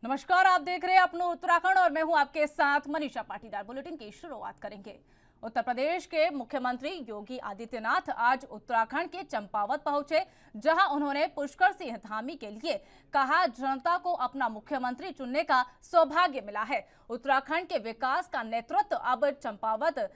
नमस्कार, आप देख रहे हैं अपना उत्तराखंड और मैं हूं आपके साथ मनीषा पाटीदार। बुलेटिन की शुरुआत करेंगे। उत्तर प्रदेश के मुख्यमंत्री योगी आदित्यनाथ आज उत्तराखंड के चंपावत पहुंचे, जहां उन्होंने पुष्कर सिंह धामी के लिए कहा, जनता को अपना मुख्यमंत्री चुनने का सौभाग्य मिला है। उत्तराखंड के विकास का नेतृत्व अब चंपावत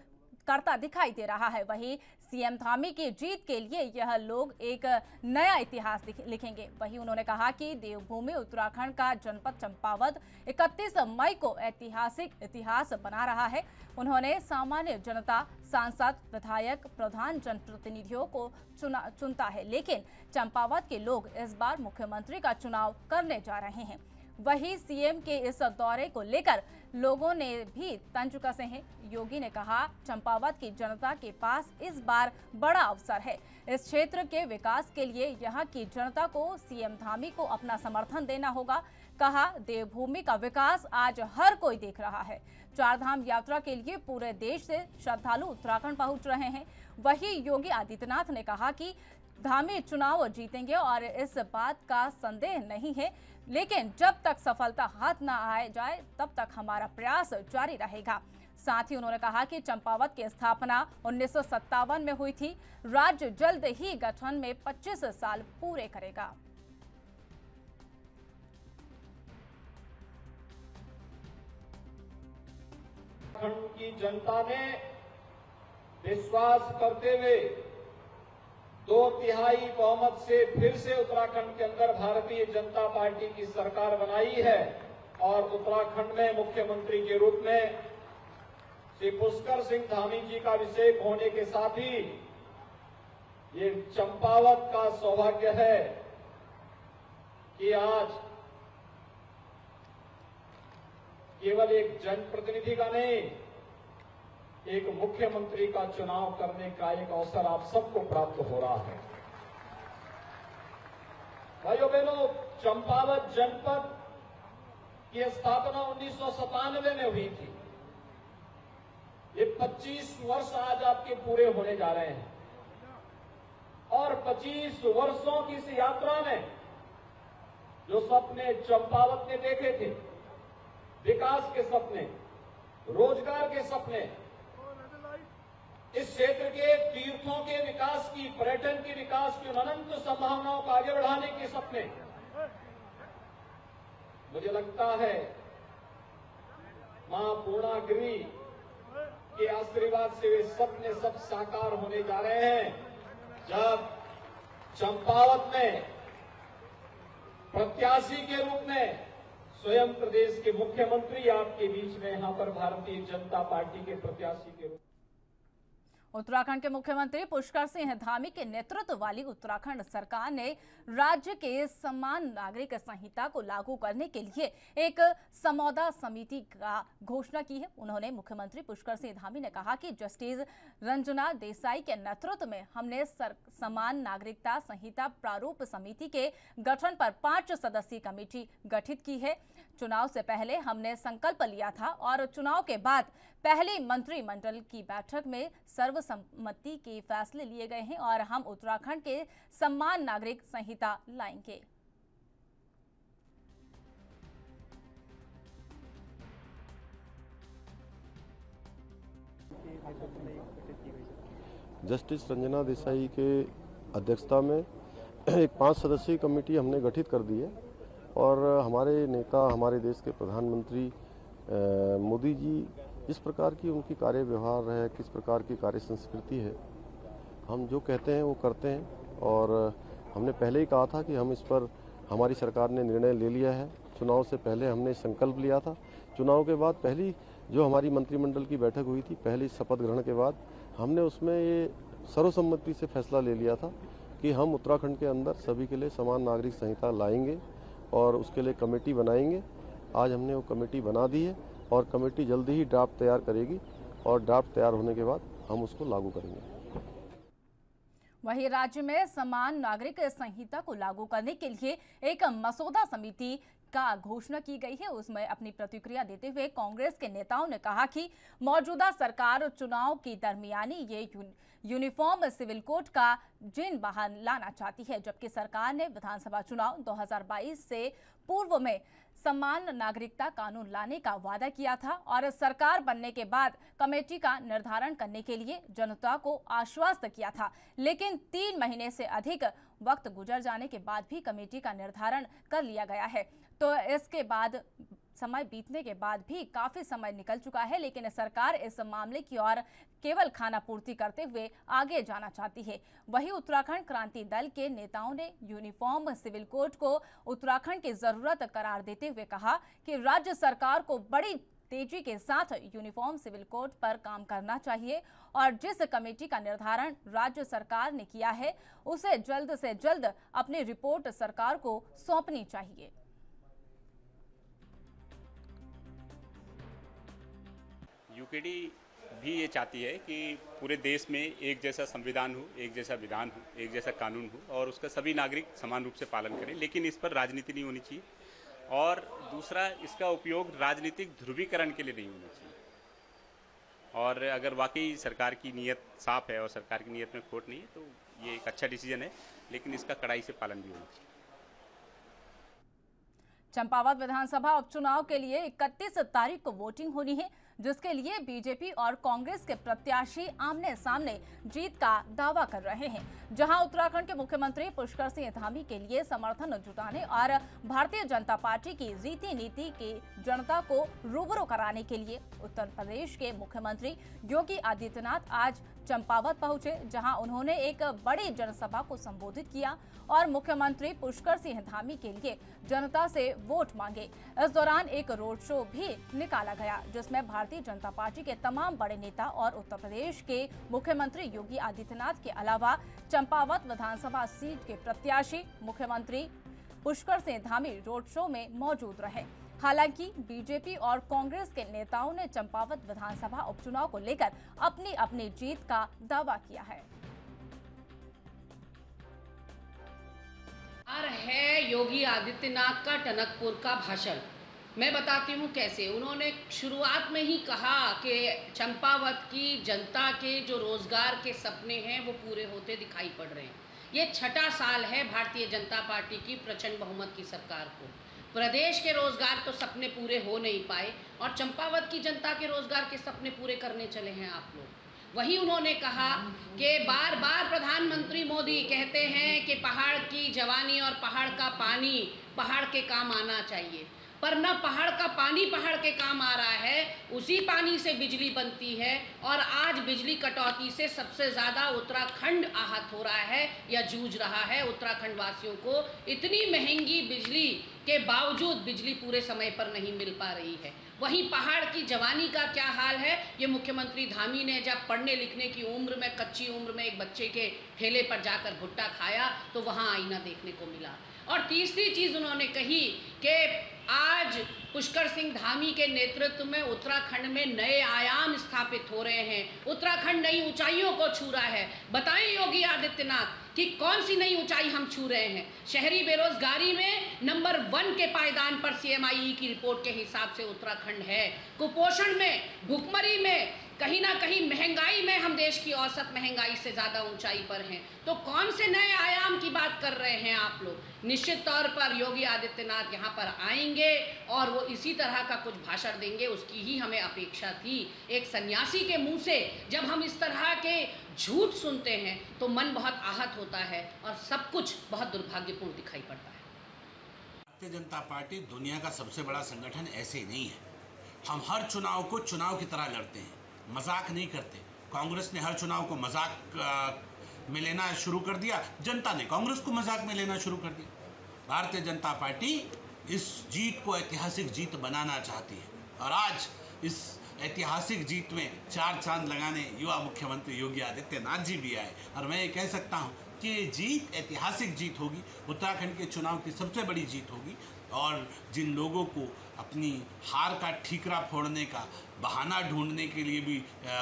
करता दिखाई दे रहा है। वहीं सीएम धामी की जीत के लिए यह लोग एक नया इतिहास लिखेंगे। वहीं उन्होंने कहा कि देवभूमि उत्तराखंड का जनपद चंपावत 31 मई को ऐतिहासिक इतिहास बना रहा है। उन्होंने सामान्य जनता, सांसद, विधायक, प्रधान जनप्रतिनिधियों को चुनता है, लेकिन चंपावत के लोग इस बार मुख्यमंत्री का चुनाव करने जा रहे हैं। वहीं सीएम के इस दौरे को लेकर लोगों ने भी तंज कसे हैं। योगी ने कहा, चंपावत की जनता के पास इस बार बड़ा अवसर है। इस क्षेत्र के विकास के लिए यहां की जनता को सीएम धामी को अपना समर्थन देना होगा। कहा, देवभूमि का विकास आज हर कोई देख रहा है। चारधाम यात्रा के लिए पूरे देश से श्रद्धालु उत्तराखंड पहुंच रहे हैं। वहीं योगी आदित्यनाथ ने कहा कि धामी चुनाव जीतेंगे और इस बात का संदेह नहीं है, लेकिन जब तक सफलता हाथ न आए जाए तब तक हमारा प्रयास जारी रहेगा। साथ ही उन्होंने कहा कि चंपावत की स्थापना 1957 में हुई थी। राज्य जल्द ही गठन में 25 साल पूरे करेगा। उत्तराखंड की जनता ने विश्वास करते हुए 2/3 बहुमत से फिर से उत्तराखंड के अंदर भारतीय जनता पार्टी की सरकार बनाई है और उत्तराखंड में मुख्यमंत्री के रूप में श्री पुष्कर सिंह धामी जी का अभिषेक होने के साथ ही ये चंपावत का सौभाग्य है कि आज केवल एक जनप्रतिनिधि का नहीं, एक मुख्यमंत्री का चुनाव करने का एक अवसर आप सबको प्राप्त हो रहा है। भाइयों बहनों, चंपावत जनपद की स्थापना 1997 में हुई थी। ये 25 वर्ष आज आपके पूरे होने जा रहे हैं और 25 वर्षों की इस यात्रा में जो सपने चंपावत ने देखे थे, विकास के सपने, रोजगार के सपने, इस क्षेत्र के तीर्थों के विकास की, पर्यटन के विकास की अनंत संभावनाओं को आगे बढ़ाने के सपने, मुझे लगता है मां पूर्णागिरी के आशीर्वाद से वे सपने सब साकार होने जा रहे हैं। जब चंपावत में प्रत्याशी के रूप में स्वयं प्रदेश के मुख्यमंत्री आपके बीच में यहां पर भारतीय जनता पार्टी के प्रत्याशी के रूप में उत्तराखंड के मुख्यमंत्री पुष्कर सिंह धामी के नेतृत्व वाली उत्तराखंड सरकार ने राज्य के समान नागरिक संहिता को लागू करने के लिए एक समौदा समिति का घोषणा की है। उन्होंने मुख्यमंत्री पुष्कर सिंह धामी ने कहा कि जस्टिस रंजना देसाई के नेतृत्व में हमने समान नागरिकता संहिता प्रारूप समिति के गठन पर 5 सदस्यीय कमेटी गठित की है। चुनाव से पहले हमने संकल्प लिया था और चुनाव के बाद पहली मंत्रिमंडल की बैठक में सर्वसम्मति के फैसले लिए गए हैं और हम उत्तराखंड के समान नागरिक संहिता लाएंगे। जस्टिस रंजना देसाई के अध्यक्षता में एक 5 सदस्यीय कमेटी हमने गठित कर दी है और हमारे नेता, हमारे देश के प्रधानमंत्री मोदी जी जिस प्रकार की उनकी कार्य व्यवहार है, किस प्रकार की कार्य संस्कृति है, हम जो कहते हैं वो करते हैं। और हमने पहले ही कहा था कि हम इस पर, हमारी सरकार ने निर्णय ले लिया है। चुनाव से पहले हमने संकल्प लिया था। चुनाव के बाद पहली जो हमारी मंत्रिमंडल की बैठक हुई थी, पहली शपथ ग्रहण के बाद हमने उसमें ये सर्वसम्मति से फैसला ले लिया था कि हम उत्तराखंड के अंदर सभी के लिए समान नागरिक संहिता लाएंगे और उसके लिए कमेटी बनाएंगे। आज हमने वो कमेटी बना दी है और कमेटी जल्दी ही ड्राफ्ट तैयार करेगी और ड्राफ्ट तैयार होने के बाद हम उसको लागू करेंगे। वहीं राज्य में समान नागरिक संहिता को लागू करने के लिए एक मसौदा समिति का घोषणा की गई है। उसमें अपनी प्रतिक्रिया देते हुए कांग्रेस के नेताओं ने कहा कि मौजूदा सरकार चुनाव की दरमियानी ये यूनिफॉर्म सिविल कोड का जिन बाहर लाना चाहती है, जबकि सरकार ने विधानसभा चुनाव 2022 से पूर्व में समान नागरिकता कानून लाने का वादा किया था और सरकार बनने के बाद कमेटी का निर्धारण करने के लिए जनता को आश्वस्त किया था। लेकिन 3 महीने से अधिक वक्त गुजर जाने के बाद भी कमेटी का निर्धारण कर लिया गया है। तो इसके बाद समय बीतने के बाद भी काफी समय निकल चुका है, लेकिन सरकार इस मामले की ओर केवल खाना पूर्ति करते हुए आगे जाना चाहती है। वहीं उत्तराखंड क्रांति दल के नेताओं ने यूनिफॉर्म सिविल कोड को उत्तराखंड की जरूरत करार देते हुए कहा कि राज्य सरकार को बड़ी तेजी के साथ यूनिफॉर्म सिविल कोड पर काम करना चाहिए और जिस कमेटी का निर्धारण राज्य सरकार ने किया है उसे जल्द से जल्द अपनी रिपोर्ट सरकार को सौंपनी चाहिए। यूकेडी भी ये चाहती है कि पूरे देश में एक जैसा संविधान हो, एक जैसा विधान हो, एक जैसा कानून हो और उसका सभी नागरिक समान रूप से पालन करें, लेकिन इस पर राजनीति नहीं होनी चाहिए। और दूसरा, इसका उपयोग राजनीतिक ध्रुवीकरण के लिए नहीं होना चाहिए। और अगर वाकई सरकार की नीयत साफ है और सरकार की नीयत में खोट नहीं है तो ये एक अच्छा डिसीजन है, लेकिन इसका कड़ाई से पालन भी होना चाहिए। चंपावत विधानसभा उपचुनाव के लिए 31 तारीख को वोटिंग होनी है, जिसके लिए बीजेपी और कांग्रेस के प्रत्याशी आमने सामने जीत का दावा कर रहे हैं। जहां उत्तराखंड के मुख्यमंत्री पुष्कर सिंह धामी के लिए समर्थन जुटाने और भारतीय जनता पार्टी की रीति नीति की जनता को रूबरू कराने के लिए उत्तर प्रदेश के मुख्यमंत्री योगी आदित्यनाथ आज चंपावत पहुंचे, जहां उन्होंने एक बड़ी जनसभा को संबोधित किया और मुख्यमंत्री पुष्कर सिंह धामी के लिए जनता से वोट मांगे। इस दौरान एक रोड शो भी निकाला गया, जिसमें भारतीय जनता पार्टी के तमाम बड़े नेता और उत्तर प्रदेश के मुख्यमंत्री योगी आदित्यनाथ के अलावा चंपावत विधानसभा सीट के प्रत्याशी मुख्यमंत्री पुष्कर सिंह धामी रोड शो में मौजूद रहे। हालांकि बीजेपी और कांग्रेस के नेताओं ने चंपावत विधानसभा उपचुनाव को लेकर अपनी अपनी जीत का दावा किया है। है योगी आदित्यनाथ का टनकपुर का भाषण। मैं बताती हूँ कैसे। उन्होंने शुरुआत में ही कहा कि चंपावत की जनता के जो रोजगार के सपने हैं वो पूरे होते दिखाई पड़ रहे हैं। ये 6ठा साल है भारतीय जनता पार्टी की प्रचंड बहुमत की सरकार को। प्रदेश के रोजगार तो सपने पूरे हो नहीं पाए और चंपावत की जनता के रोजगार के सपने पूरे करने चले हैं आप लोग। वहीं उन्होंने कहा कि बार बार प्रधानमंत्री मोदी कहते हैं कि पहाड़ की जवानी और पहाड़ का पानी पहाड़ के काम आना चाहिए, पर न पहाड़ का पानी पहाड़ के काम आ रहा है, उसी पानी से बिजली बनती है और आज बिजली कटौती से सबसे ज़्यादा उत्तराखंड आहत हो रहा है या जूझ रहा है। उत्तराखंड वासियों को इतनी महंगी बिजली के बावजूद बिजली पूरे समय पर नहीं मिल पा रही है। वहीं पहाड़ की जवानी का क्या हाल है, ये मुख्यमंत्री धामी ने जब पढ़ने लिखने की उम्र में, कच्ची उम्र में एक बच्चे के ठेले पर जाकर भुट्टा खाया तो वहाँ आईना देखने को मिला। और तीसरी चीज़ उन्होंने कही कि आज पुष्कर सिंह धामी के नेतृत्व में उत्तराखंड में नए आयाम स्थापित हो रहे हैं, उत्तराखंड नई ऊंचाइयों को छू रहा है। बताएं योगी आदित्यनाथ कि कौन सी नई ऊंचाई हम छू रहे हैं। शहरी बेरोजगारी में नंबर 1 के पायदान पर CMIE की रिपोर्ट के हिसाब से उत्तराखंड है। कुपोषण में, भुखमरी में, कहीं ना कहीं महंगाई में हम देश की औसत महंगाई से ज़्यादा ऊंचाई पर हैं। तो कौन से नए आयाम की बात कर रहे हैं आप लोग। निश्चित तौर पर योगी आदित्यनाथ यहाँ पर आएंगे और वो इसी तरह का कुछ भाषण देंगे, उसकी ही हमें अपेक्षा थी। एक सन्यासी के मुंह से जब हम इस तरह के झूठ सुनते हैं तो मन बहुत आहत होता है और सब कुछ बहुत दुर्भाग्यपूर्ण दिखाई पड़ता है। भारतीय जनता पार्टी दुनिया का सबसे बड़ा संगठन ऐसे ही नहीं है। हम हर चुनाव को चुनाव की तरह लड़ते हैं, मजाक नहीं करते। कांग्रेस ने हर चुनाव को मजाक में लेना शुरू कर दिया, जनता ने कांग्रेस को मजाक में लेना शुरू कर दिया। भारतीय जनता पार्टी इस जीत को ऐतिहासिक जीत बनाना चाहती है और आज इस ऐतिहासिक जीत में 4 चांद लगाने युवा मुख्यमंत्री योगी आदित्यनाथ जी भी आए और मैं ये कह सकता हूँ कि ये जीत ऐतिहासिक जीत होगी, उत्तराखंड के चुनाव की सबसे बड़ी जीत होगी। और जिन लोगों को अपनी हार का ठीकरा फोड़ने का बहाना ढूंढने के लिए भी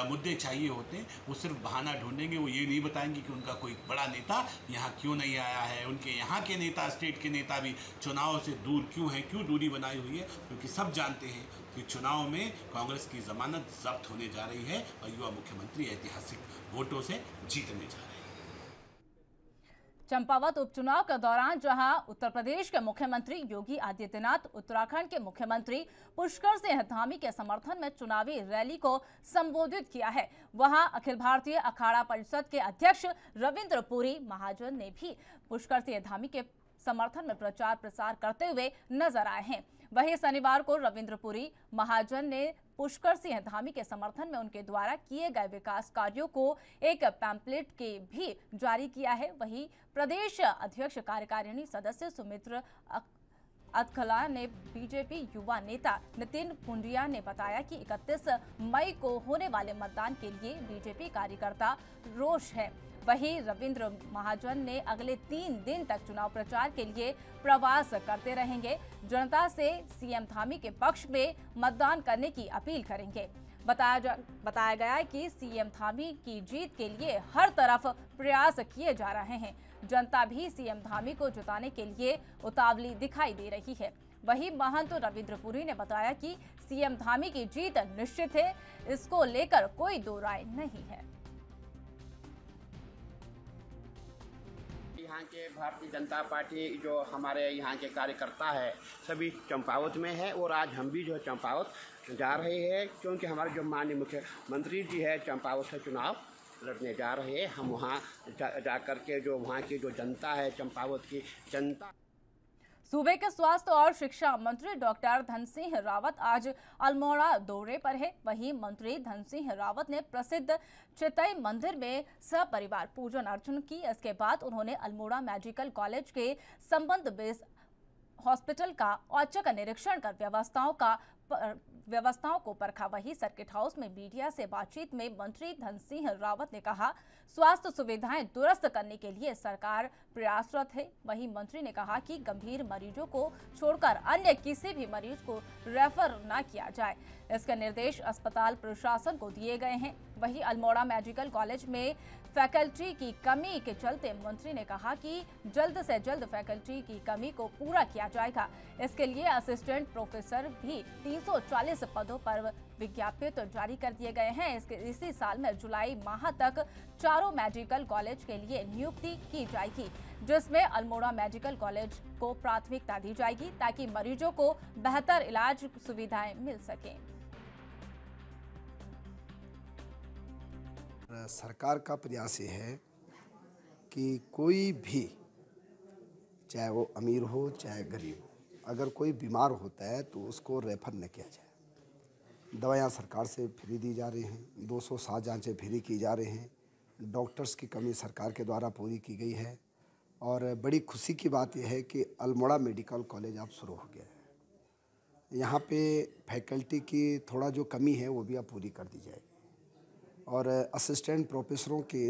मुद्दे चाहिए होते हैं, वो सिर्फ बहाना ढूंढेंगे, वो ये नहीं बताएंगे कि उनका कोई बड़ा नेता यहाँ क्यों नहीं आया है, उनके यहाँ के नेता, स्टेट के नेता भी चुनाव से दूर क्यों हैं, क्यों दूरी बनाई हुई है, क्योंकि सब जानते हैं कि चुनाव में कांग्रेस की जमानत जब्त होने जा रही है और युवा मुख्यमंत्री ऐतिहासिक वोटों से जीतने जा रहे हैं। चंपावत उपचुनाव के दौरान जहां उत्तर प्रदेश के मुख्यमंत्री योगी आदित्यनाथ उत्तराखंड के मुख्यमंत्री पुष्कर सिंह धामी के समर्थन में चुनावी रैली को संबोधित किया है, वहां अखिल भारतीय अखाड़ा परिषद के अध्यक्ष रविंद्र पुरी महाजन ने भी पुष्कर सिंह धामी के समर्थन में प्रचार प्रसार करते हुए नजर आए हैं। वहीं शनिवार को रविंद्र पुरी महाजन ने पुष्कर सिंह धामी के समर्थन में उनके द्वारा किए गए विकास कार्यों को एक पैम्पलेट के भी जारी किया है। वहीं प्रदेश अध्यक्ष कार्यकारिणी सदस्य सुमित्र अतखला ने बीजेपी युवा नेता नितिन पुंडिया ने बताया कि 31 मई को होने वाले मतदान के लिए बीजेपी कार्यकर्ता रोष है। वहीं रविंद्र महाजन ने अगले 3 दिन तक चुनाव प्रचार के लिए प्रवास करते रहेंगे, जनता से सीएम धामी के पक्ष में मतदान करने की अपील करेंगे। बताया गया है कि सीएम धामी की जीत के लिए हर तरफ प्रयास किए जा रहे हैं। जनता भी सीएम धामी को जिताने के लिए उतावली दिखाई दे रही है। वहीं महंत रविंद्र पुरी ने बताया कि सीएम धामी की जीत निश्चित है, इसको लेकर कोई दो राय नहीं है। यहाँ के भारतीय जनता पार्टी जो हमारे यहाँ के कार्यकर्ता है सभी चंपावत में है और आज हम भी जो है चंपावत जा रहे हैं, क्योंकि हमारे जो माननीय मुख्यमंत्री जी है चंपावत से चुनाव लड़ने जा रहे हैं। हम वहाँ जा कर के जो वहाँ की जो जनता है चंपावत की जनता। सूबे के स्वास्थ्य और शिक्षा मंत्री डॉक्टर धन सिंह रावत आज अल्मोड़ा दौरे पर है। वहीं मंत्री धन सिंह रावत ने प्रसिद्ध चितई मंदिर में सपरिवार पूजन अर्चन की। इसके बाद उन्होंने अल्मोड़ा मेडिकल कॉलेज के संबंध बेस हॉस्पिटल का औचक निरीक्षण कर व्यवस्थाओं को परखा। वही सर्किट हाउस में मीडिया से बातचीत में मंत्री धन सिंह रावत ने कहा, स्वास्थ्य सुविधाएं दुरुस्त करने के लिए सरकार प्रयासरत है। वहीं मंत्री ने कहा कि गंभीर मरीजों को छोड़कर अन्य किसी भी मरीज को रेफर न किया जाए, इसके निर्देश अस्पताल प्रशासन को दिए गए हैं। वहीं अल्मोड़ा मेडिकल कॉलेज में फैकल्टी की कमी के चलते मंत्री ने कहा कि जल्द से जल्द फैकल्टी की कमी को पूरा किया जाएगा। इसके लिए असिस्टेंट प्रोफेसर भी 340 पदों पर विज्ञापित जारी कर दिए गए हैं। इसी साल में जुलाई माह तक 4 मेडिकल कॉलेज के लिए नियुक्ति की जाएगी, जिसमें अल्मोड़ा मेडिकल कॉलेज को प्राथमिकता दी जाएगी ताकि मरीजों को बेहतर इलाज सुविधाएं मिल सकें। सरकार का प्रयास ये है कि कोई भी, चाहे वो अमीर हो चाहे गरीब हो, अगर कोई बीमार होता है तो उसको रेफर न किया जाए। दवाइयाँ सरकार से फ्री दी जा रही हैं, 207 जांचें फ्री की जा रही हैं, डॉक्टर्स की कमी सरकार के द्वारा पूरी की गई है। और बड़ी खुशी की बात यह है कि अल्मोड़ा मेडिकल कॉलेज अब शुरू हो गया है। यहाँ पे फैकल्टी की थोड़ा जो कमी है वो भी अब पूरी कर दी जाएगी। और असिस्टेंट प्रोफेसरों के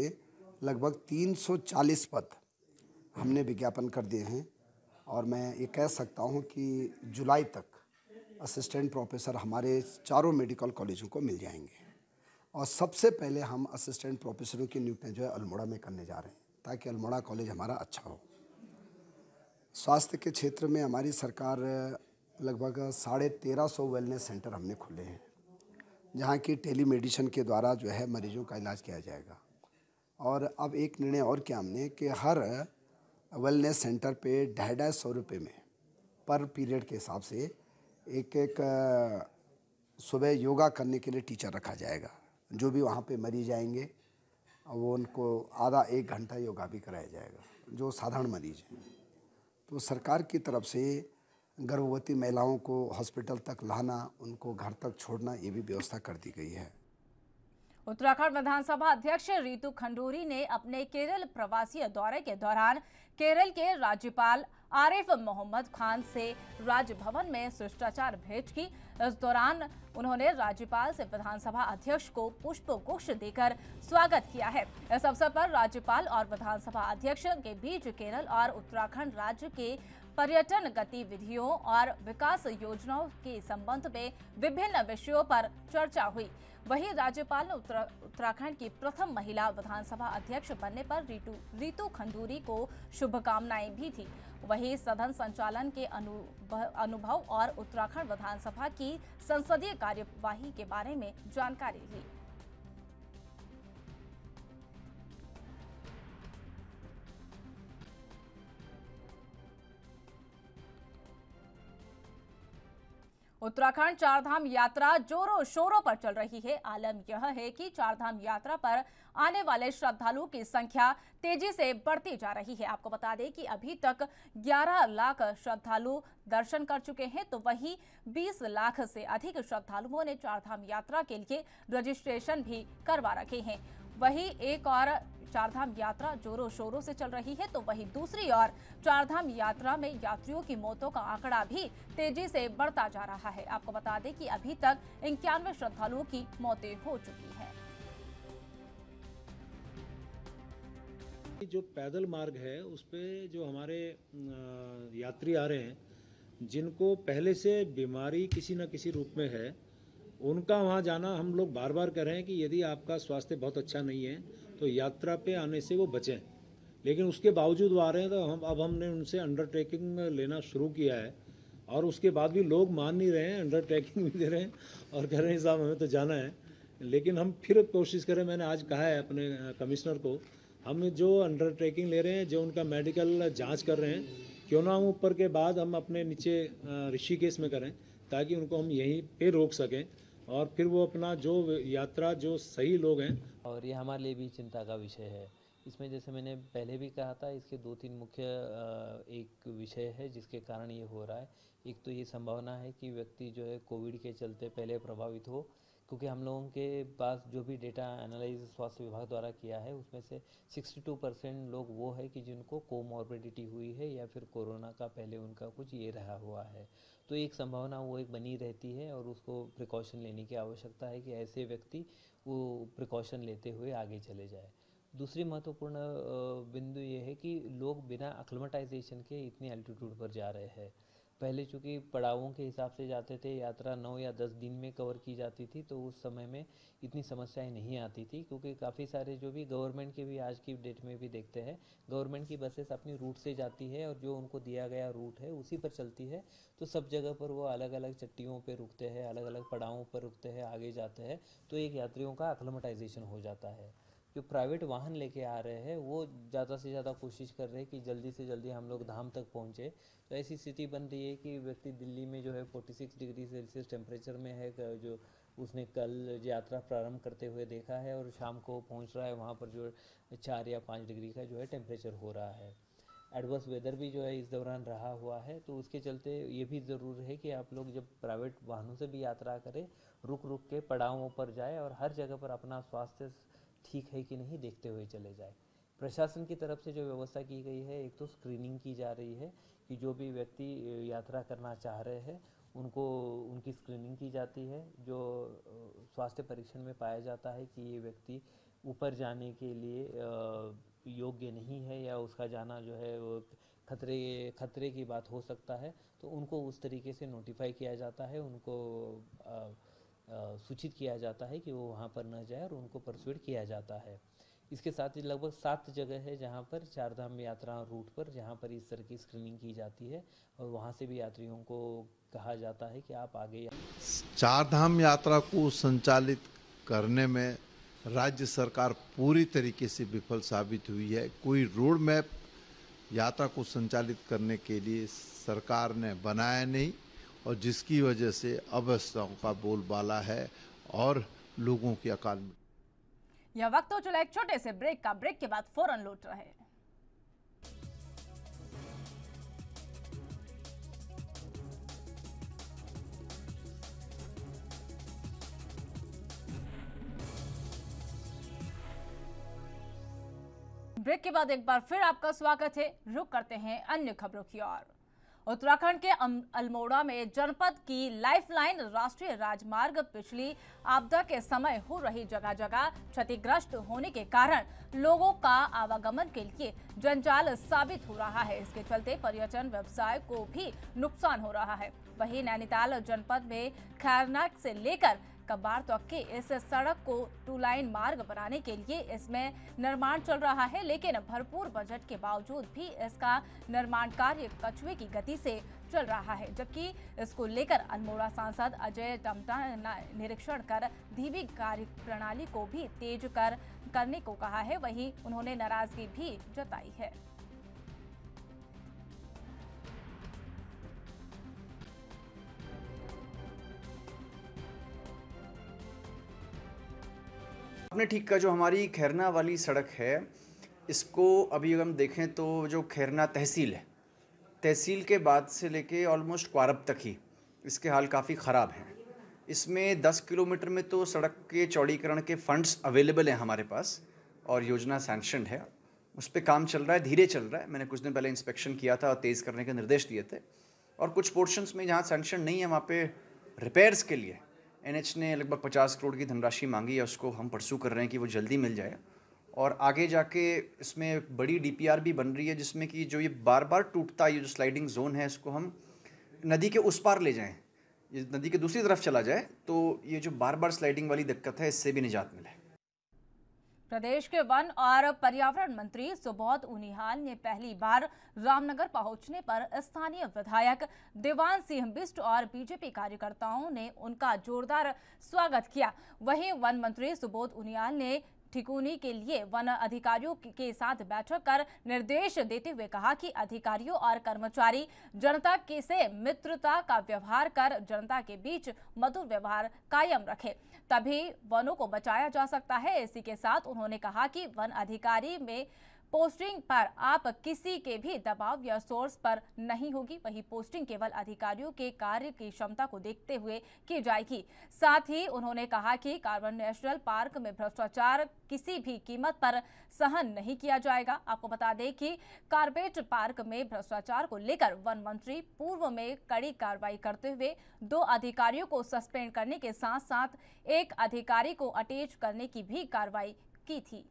लगभग 340 पद हमने विज्ञापन कर दिए हैं और मैं ये कह सकता हूँ कि जुलाई तक असिस्टेंट प्रोफेसर हमारे 4 मेडिकल कॉलेजों को मिल जाएंगे। और सबसे पहले हम असिस्टेंट प्रोफेसरों की नियुक्ति जो है अल्मोड़ा में करने जा रहे हैं ताकि अल्मोड़ा कॉलेज हमारा अच्छा हो। स्वास्थ्य के क्षेत्र में हमारी सरकार लगभग 1350 वेलनेस सेंटर हमने खोले हैं, जहाँ की टेलीमेडिसिन के द्वारा जो है मरीजों का इलाज किया जाएगा। और अब एक निर्णय और किया हमने कि हर वेलनेस सेंटर पे 250 रुपये में पर पीरियड के हिसाब से एक सुबह योगा करने के लिए टीचर रखा जाएगा। जो भी वहाँ पे मरीज आएंगे वो उनको आधा 1 घंटा योगा भी कराया जाएगा, जो साधारण मरीज हैं। तो सरकार की तरफ से गर्भवती महिलाओं को हॉस्पिटल तक लाना, उनको घर तक छोड़ना, ये भी व्यवस्था कर दी गई है। उत्तराखंड विधानसभा अध्यक्ष रितु खंडूरी ने अपने केरल प्रवासी दौरे के दौरान केरल के राज्यपाल आरिफ मोहम्मद खान से राजभवन में शिष्टाचार भेंट की। इस दौरान उन्होंने राज्यपाल से विधानसभा अध्यक्ष को पुष्प गुच्छ देकर स्वागत किया है। इस अवसर पर राज्यपाल और विधानसभा अध्यक्ष के बीच केरल और उत्तराखंड राज्य के पर्यटन गतिविधियों और विकास योजनाओं के संबंध में विभिन्न विषयों पर चर्चा हुई। वहीं राज्यपाल ने उत्तराखंड की प्रथम महिला विधानसभा अध्यक्ष बनने पर रितु खंडूरी को शुभकामनाएं भी थी। वहीं सदन संचालन के अनुभव और उत्तराखंड विधानसभा की संसदीय कार्यवाही के बारे में जानकारी ली। उत्तराखंड चारधाम यात्रा जोरों शोरों पर चल रही है। आलम यह है कि चारधाम यात्रा पर आने वाले श्रद्धालुओं की संख्या तेजी से बढ़ती जा रही है। आपको बता दें कि अभी तक 11 लाख श्रद्धालु दर्शन कर चुके हैं, तो वहीं 20 लाख से अधिक श्रद्धालुओं ने चारधाम यात्रा के लिए रजिस्ट्रेशन भी करवा रखे हैं। वहीं एक और चारधाम यात्रा जोरों शोरों से चल रही है, तो वहीं दूसरी ओर चारधाम यात्रा में यात्रियों की मौतों का आंकड़ा भी तेजी से बढ़ता जा रहा है। आपको बता दें कि अभी तक 91 श्रद्धालुओं की मौतें हो चुकी हैं। जो पैदल मार्ग है उस पे जो हमारे यात्री आ रहे हैं, जिनको पहले से बीमारी किसी न किसी रूप में है, उनका वहाँ जाना हम लोग बार बार कह रहे हैं कि यदि आपका स्वास्थ्य बहुत अच्छा नहीं है तो यात्रा पे आने से वो बचें। लेकिन उसके बावजूद वो आ रहे हैं, तो अब हमने उनसे अंडरटेकिंग लेना शुरू किया है और उसके बाद भी लोग मान नहीं रहे हैं, अंडरटेकिंग भी दे रहे हैं और कह रहे हैं साहब हमें तो जाना है। लेकिन हम फिर कोशिश करें, मैंने आज कहा है अपने कमिश्नर को, हम जो अंडरटेकिंग ले रहे हैं, जो उनका मेडिकल जाँच कर रहे हैं, क्यों ना हम ऊपर के बाद हम अपने नीचे ऋषिकेश में करें, ताकि उनको हम यहीं पे रोक सकें और फिर वो अपना जो यात्रा जो सही लोग हैं। और ये हमारे लिए भी चिंता का विषय है। इसमें जैसे मैंने पहले भी कहा था, इसके 2-3 मुख्य एक विषय है जिसके कारण ये हो रहा है। एक तो ये संभावना है कि व्यक्ति जो है कोविड के चलते पहले प्रभावित हो, क्योंकि हम लोगों के पास जो भी डेटा एनालाइज स्वास्थ्य विभाग द्वारा किया है उसमें से 62% लोग वो है कि जिनको कोमॉर्बिडिटी हुई है या फिर कोरोना का पहले उनका कुछ ये रहा हुआ है। तो एक संभावना वो एक बनी रहती है और उसको प्रिकॉशन लेने की आवश्यकता है कि ऐसे व्यक्ति वो प्रिकॉशन लेते हुए आगे चले जाए। दूसरी महत्वपूर्ण बिंदु ये है कि लोग बिना एक्लिमेटाइजेशन के इतनी एल्टीट्यूड पर जा रहे हैं। पहले चूँकि पड़ावों के हिसाब से जाते थे, यात्रा 9 या 10 दिन में कवर की जाती थी, तो उस समय में इतनी समस्याएं नहीं आती थी, क्योंकि काफ़ी सारे जो भी गवर्नमेंट के भी आज की डेट में भी देखते हैं, गवर्नमेंट की बसेस अपनी रूट से जाती है और जो उनको दिया गया रूट है उसी पर चलती है। तो सब जगह पर वो अलग अलग चट्टियों पर रुकते हैं, अलग अलग पड़ावों पर रुकते हैं, आगे जाते हैं, तो एक यात्रियों का एक्लिमेटाइजेशन हो जाता है। जो प्राइवेट वाहन लेके आ रहे हैं वो ज़्यादा से ज़्यादा कोशिश कर रहे हैं कि जल्दी से जल्दी हम लोग धाम तक पहुँचे। तो ऐसी स्थिति बन रही है कि व्यक्ति दिल्ली में जो है 46 डिग्री सेल्सियस टेम्परेचर में है, जो उसने कल यात्रा प्रारंभ करते हुए देखा है, और शाम को पहुँच रहा है वहाँ पर जो 4 या 5 डिग्री का जो है टेम्परेचर हो रहा है। एडवर्स वेदर भी जो है इस दौरान रहा हुआ है, तो उसके चलते ये भी ज़रूर है कि आप लोग जब प्राइवेट वाहनों से भी यात्रा करें, रुक रुक के पड़ावों पर जाए और हर जगह पर अपना स्वास्थ्य ठीक है कि नहीं देखते हुए चले जाए। प्रशासन की तरफ से जो व्यवस्था की गई है, एक तो स्क्रीनिंग की जा रही है कि जो भी व्यक्ति यात्रा करना चाह रहे हैं उनको उनकी स्क्रीनिंग की जाती है। जो स्वास्थ्य परीक्षण में पाया जाता है कि ये व्यक्ति ऊपर जाने के लिए योग्य नहीं है या उसका जाना जो है वो खतरे की बात हो सकता है, तो उनको उस तरीके से नोटिफाई किया जाता है, उनको सूचित किया जाता है कि वो वहाँ पर न जाए और उनको परसुएड किया जाता है। इसके साथ ही लगभग 7 जगह है जहाँ पर चारधाम यात्रा रूट पर जहाँ पर इस तरह की स्क्रीनिंग की जाती है और वहाँ से भी यात्रियों को कहा जाता है कि आप आगे। चारधाम यात्रा को संचालित करने में राज्य सरकार पूरी तरीके से विफल साबित हुई है। कोई रोड मैप यात्रा को संचालित करने के लिए सरकार ने बनाया नहीं, और जिसकी वजह से अव्यवस्थाओं का बोलबाला है और लोगों की अकाल मृत्यु। यह वक्त हो चला एक छोटे से ब्रेक का। ब्रेक के बाद फौरन लौट रहे। ब्रेक के बाद एक बार फिर आपका स्वागत है। रुक करते हैं अन्य खबरों की ओर। उत्तराखंड के अल्मोड़ा में जनपद की लाइफलाइन राष्ट्रीय राजमार्ग पिछली आपदा के समय हो रही जगह जगह क्षतिग्रस्त होने के कारण लोगों का आवागमन के लिए जंजाल साबित हो रहा है। इसके चलते पर्यटन व्यवसाय को भी नुकसान हो रहा है। वहीं नैनीताल जनपद में खैरनाग से लेकर कबाड़ तक के इस सड़क को 2 लाइन मार्ग बनाने के लिए इसमें निर्माण चल रहा है, लेकिन भरपूर बजट के बावजूद भी इसका निर्माण कार्य कछुए की गति से चल रहा है। जबकि इसको लेकर अल्मोड़ा सांसद अजय टम्टा ने निरीक्षण कर धीमी कार्य प्रणाली को भी तेज करने को कहा है। वहीं उन्होंने नाराजगी भी जताई है। अपने ठीक का जो हमारी खैरना वाली सड़क है, इसको अभी हम देखें तो जो खैरना तहसील है, तहसील के बाद से लेके ऑलमोस्ट क्वारब तक ही इसके हाल काफ़ी ख़राब हैं। इसमें 10 किलोमीटर में तो सड़क के चौड़ीकरण के फंड्स अवेलेबल हैं हमारे पास और योजना सैंक्शनड है, उस पर काम चल रहा है, धीरे चल रहा है। मैंने कुछ दिन पहले इंस्पेक्शन किया था और तेज़ करने के निर्देश दिए थे। और कुछ पोर्शंस में जहाँ सैंक्शन नहीं है वहाँ पे रिपेयर्स के लिए NH ने लगभग 50 करोड़ की धनराशि मांगी है, उसको हम परसू कर रहे हैं कि वो जल्दी मिल जाए। और आगे जाके इसमें बड़ी DPR भी बन रही है जिसमें कि जो ये बार बार टूटता ये जो स्लाइडिंग जोन है इसको हम नदी के उस पार ले जाएं, ये नदी के दूसरी तरफ चला जाए तो ये जो बार बार स्लाइडिंग वाली दिक्कत है इससे भी निजात मिले। प्रदेश के वन और पर्यावरण मंत्री सुबोध उनियाल ने पहली बार रामनगर पहुंचने पर स्थानीय विधायक देवान सिंह बिष्ट और बीजेपी कार्यकर्ताओं ने उनका जोरदार स्वागत किया। वहीं वन मंत्री सुबोध उनियाल ने ठिकाने के लिए वन अधिकारियों के साथ बैठक कर निर्देश देते हुए कहा कि अधिकारियों और कर्मचारी जनता के से मित्रता का व्यवहार कर जनता के बीच मधुर व्यवहार कायम रखे, तभी वनों को बचाया जा सकता है। इसी के साथ उन्होंने कहा कि वन अधिकारी में पोस्टिंग पर आप किसी के भी दबाव या सोर्स पर नहीं होगी, वही पोस्टिंग केवल अधिकारियों के कार्य की क्षमता को देखते हुए की जाएगी। साथ ही उन्होंने कहा कि कार्बन नेशनल पार्क में भ्रष्टाचार किसी भी कीमत पर सहन नहीं किया जाएगा। आपको बता दें कि कार्बेट पार्क में भ्रष्टाचार को लेकर वन मंत्री पूर्व में कड़ी कार्रवाई करते हुए 2 अधिकारियों को सस्पेंड करने के साथ साथ एक अधिकारी को अटैच करने की भी कार्रवाई की थी।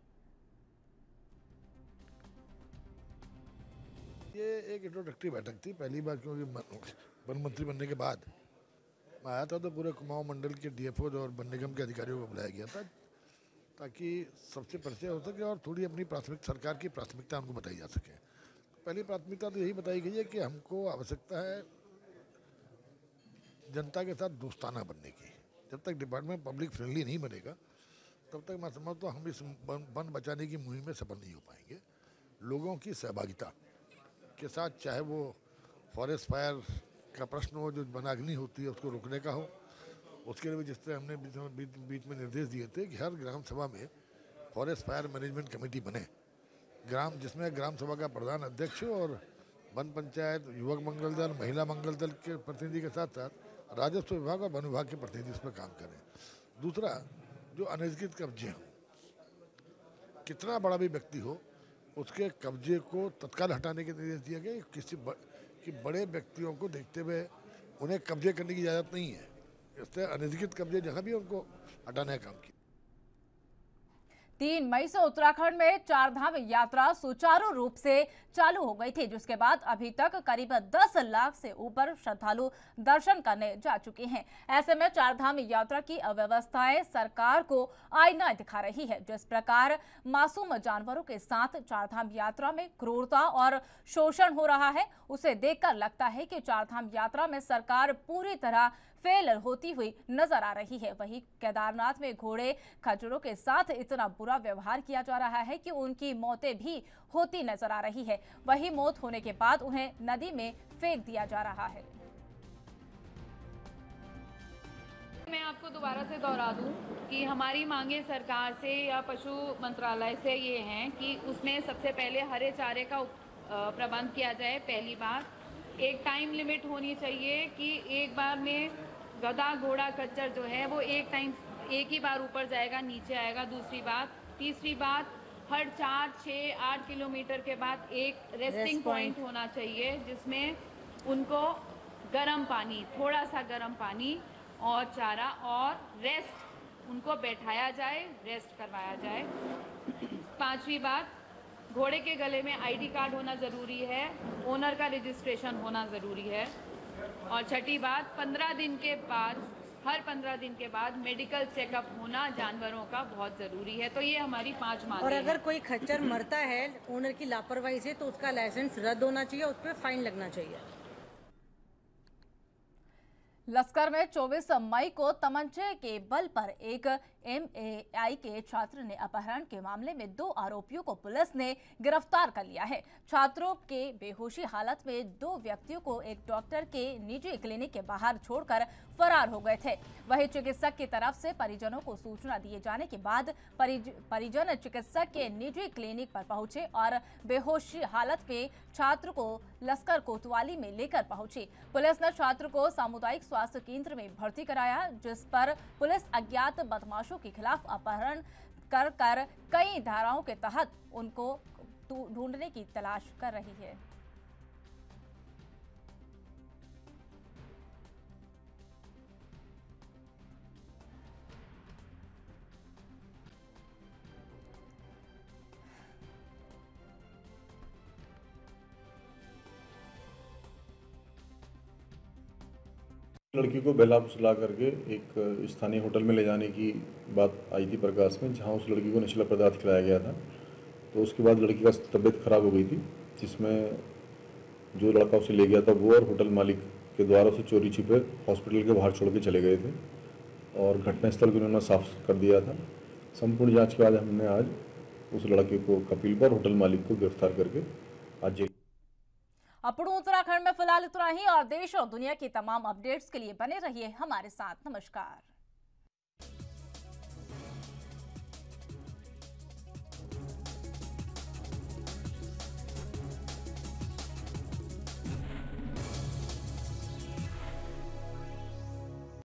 ये एक इंट्रोडक्टरी बैठक थी पहली बार, क्योंकि वन मंत्री बनने के बाद मैं आया था तो पूरे कुमाऊं मंडल के DFO और वन निगम के अधिकारियों को बुलाया गया था ताकि सबसे परिचय हो सके और थोड़ी अपनी सरकार की प्राथमिकता उनको बताई जा सके। पहली प्राथमिकता तो यही बताई गई है कि हमको आवश्यकता है जनता के साथ दोस्ताना बनने की। जब तक डिपार्टमेंट पब्लिक फ्रेंडली नहीं बनेगा तब तक मैं समझता हूँ हम इस वन बचाने की मुहिम में सफल नहीं हो पाएंगे। लोगों की सहभागिता के साथ, चाहे वो फॉरेस्ट फायर का प्रश्न हो, जो वनाग्नि होती है उसको रोकने का हो, उसके लिए जिस तरह हमने बीच में निर्देश दिए थे कि हर ग्राम सभा में फॉरेस्ट फायर मैनेजमेंट कमेटी बने, जिसमें ग्राम सभा का प्रधान अध्यक्ष और वन पंचायत, युवक मंगल दल, महिला मंगल दल के प्रतिनिधि के साथ साथ राजस्व विभाग और वन विभाग के प्रतिनिधि इस पर काम करें। दूसरा, जो अनधिकृत कब्जे हों, कितना बड़ा भी व्यक्ति हो उसके कब्जे को तत्काल हटाने के निर्देश दिए गए। कि बड़े व्यक्तियों को देखते हुए उन्हें कब्जे करने की इजाज़त नहीं है, इसलिए अनधिकृत कब्जे जहाँ भी उनको हटाने का काम किया। 3 मई से उत्तराखंड में 4 धाम यात्रा सुचारू रूप से चालू हो गई थी, जिसके बाद अभी तक करीब 10 लाख से ऊपर श्रद्धालु दर्शन करने जा चुके हैं। ऐसे में 4 धाम यात्रा की अव्यवस्थाएं सरकार को आईना दिखा रही है। जिस प्रकार मासूम जानवरों के साथ 4 धाम यात्रा में क्रूरता और शोषण हो रहा है, उसे देखकर लगता है कि 4 धाम यात्रा में सरकार पूरी तरह फेल होती हुई नजर आ रही है। वहीं केदारनाथ में घोड़े खच्चरों के साथ इतना बुरा व्यवहार किया जा रहा है कि उनकी मौतें भी होती नजर आ रही है। वहीं मौत होने के बाद उन्हें नदी में फेंक दिया जा रहा है। मैं आपको दोबारा से दोहरा दूं कि हमारी मांगे सरकार से या पशु मंत्रालय से ये हैं कि उसमें सबसे पहले हरे चारे का प्रबंध किया जाए। पहली बात, एक टाइम लिमिट होनी चाहिए कि एक बार में गधा घोड़ा खच्चर जो है वो एक ही बार ऊपर जाएगा, नीचे आएगा। दूसरी बात, तीसरी बात, हर 4, 6, 8 किलोमीटर के बाद एक रेस्टिंग पॉइंट होना चाहिए जिसमें उनको गर्म पानी, थोड़ा सा गर्म पानी और चारा और रेस्ट, उनको बैठाया जाए, रेस्ट करवाया जाए। 5वीं बात, घोड़े के गले में ID कार्ड होना ज़रूरी है, ओनर का रजिस्ट्रेशन होना ज़रूरी है। और 6ठी बात, 15 दिन के बाद, हर 15 दिन के बाद मेडिकल चेकअप होना जानवरों का बहुत ज़रूरी है। तो ये हमारी 5 मांगें और अगर हैं। कोई खच्चर मरता है ओनर की लापरवाही से तो उसका लाइसेंस रद्द होना चाहिए, उस पर फाइन लगना चाहिए। लश्कर में 24 मई को तमंचे के बल पर एक MAI के छात्र ने अपहरण के मामले में 2 आरोपियों को पुलिस ने गिरफ्तार कर लिया है। छात्रों के बेहोशी हालत में 2 व्यक्तियों को एक डॉक्टर के निजी क्लिनिक के बाहर छोड़कर फरार हो गए थे। वहीं चिकित्सक की तरफ से परिजनों को सूचना दिए जाने के बाद परिजन चिकित्सक के निजी क्लिनिक पर पहुंचे और बेहोशी हालत में छात्र को लश्कर कोतवाली में लेकर पहुंची। पुलिस ने छात्र को सामुदायिक स्वास्थ्य केंद्र में भर्ती कराया, जिस पर पुलिस अज्ञात बदमाशों के खिलाफ अपहरण कर कई धाराओं के तहत उनको ढूंढने की तलाश कर रही है। लड़की को बहला फुसला करके एक स्थानीय होटल में ले जाने की बात आई थी प्रकाश में, जहां उस लड़की को नशीला पदार्थ खिलाया गया था। तो उसके बाद लड़की का तबीयत खराब हो गई थी, जिसमें जो लड़का उसे ले गया था वो और होटल मालिक के द्वारा उसे चोरी छिपे हॉस्पिटल के बाहर छोड़ के चले गए थे और घटनास्थल को उन्होंने साफ कर दिया था। संपूर्ण जाँच के बाद हमने आज उस लड़के को कपिल पर होटल मालिक को गिरफ्तार करके आज जेल। अప్పుడు उत्तराखंड में फिलहाल इतना ही और देश और दुनिया की तमाम अपडेट्स के लिए बने रहिए हमारे साथ। नमस्कार।